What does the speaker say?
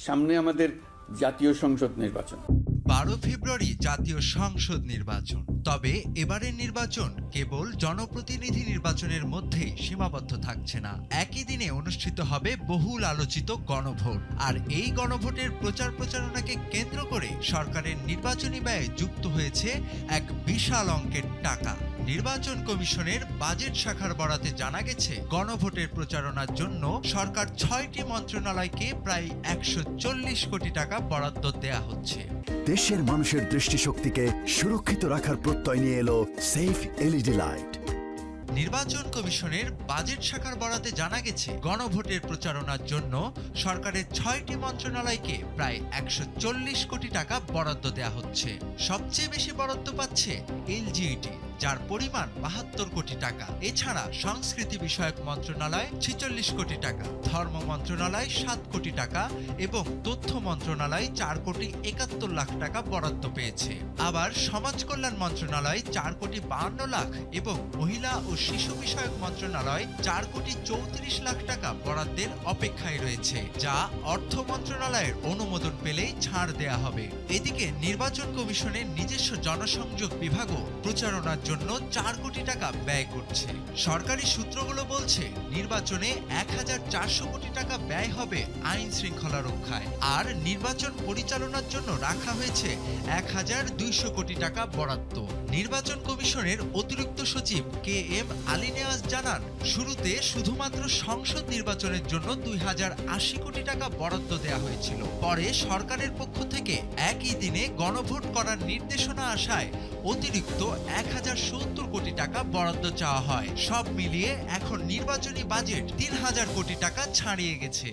সামনে আমাদের জাতীয় সংসদ নির্বাচন। 12 ফেব্রুয়ারি জাতীয় সংসদ নির্বাচন। তবে এবারের নির্বাচন কেবল জনপ্রতিনিধি নির্বাচনের মধ্যেই সীমাবদ্ধ থাকছে না। একই দিনে অনুষ্ঠিত হবে বহুল আলোচিত গণভোট। আর এই গণভোটের প্রচারণাকে কেন্দ্র করে সরকারের নির্বাচনী ব্যয়ে যুক্ত হয়েছে এক বিশাল অঙ্কের টাকা। নির্বাচন কমিশনের বাজেট শাখার বরাতে জানা গেছে, গণভোটের প্রচারণার জন্য সরকার 6টি মন্ত্রণালয়কে প্রায় 140 কোটি টাকা বরাদ্দ দেয়া হচ্ছে। দেশের মানুষের দৃষ্টিশক্তিকে সুরক্ষিত রাখার প্রত্যয় নিয়ে এলো সেফ এলইডি লাইট। নির্বাচন কমিশনের বাজেট শাখার বরাতে জানা গেছে, গণভোটের প্রচারণার জন্য সরকারের 6টি মন্ত্রণালয়কে প্রায় 140 কোটি টাকা বরাদ্দ দেয়া হচ্ছে। সবচেয়ে বেশি বরাদ্দ পাচ্ছে এলজিইডি, যার পরিমাণ 72 কোটি টাকা। এছাড়া সংস্কৃতি বিষয়ক মন্ত্রণালয় 46 কোটি টাকা, ধর্ম মন্ত্রণালয় 7 কোটি টাকা এবং তথ্য মন্ত্রণালয় 4 কোটি 71 লাখ টাকা বরাদ্দ পেয়েছে। আবার সমাজ কল্যাণ মন্ত্রণালয় 4 কোটি 52 লাখ এবং মহিলা ও শিশু বিষয়ক মন্ত্রণালয় 4 কোটি 34 লাখ টাকা বরাদ্দের অপেক্ষায় রয়েছে, যা অর্থ মন্ত্রণালয়ের অনুমোদন পেলেই ছাড় দেয়া হবে। এদিকে নির্বাচন কমিশনের নিজস্ব জনসংযোগ বিভাগও প্রচারণার জন্য 4 কোটি টাকা ব্যয় করছে। সরকারি সূত্রগুলো বলছে, নির্বাচনে 1400 কোটি টাকা ব্যয় হবে আইন শৃঙ্খলা রক্ষায়, আর নির্বাচন পরিচালনার জন্য রাখা হয়েছে 1200 কোটি টাকা বরাদ্দ। নির্বাচন কমিশনের অতিরিক্ত সচিব KM আলী নেওয়াজ জানান, শুরুতে শুধুমাত্র সংসদ নির্বাচনের জন্য 2080 কোটি টাকা বরাদ্দ দেওয়া হয়েছিল। পরে সরকারের পক্ষ থেকে একই দিনে গণভোট করার নির্দেশনা আসায় অতিরিক্ত 1070 কোটি টাকা বরাদ্দ চাওয়া হয়। সব মিলিয়ে এখন নির্বাচনী বাজেট 3000 কোটি টাকা ছাড়িয়ে গেছে।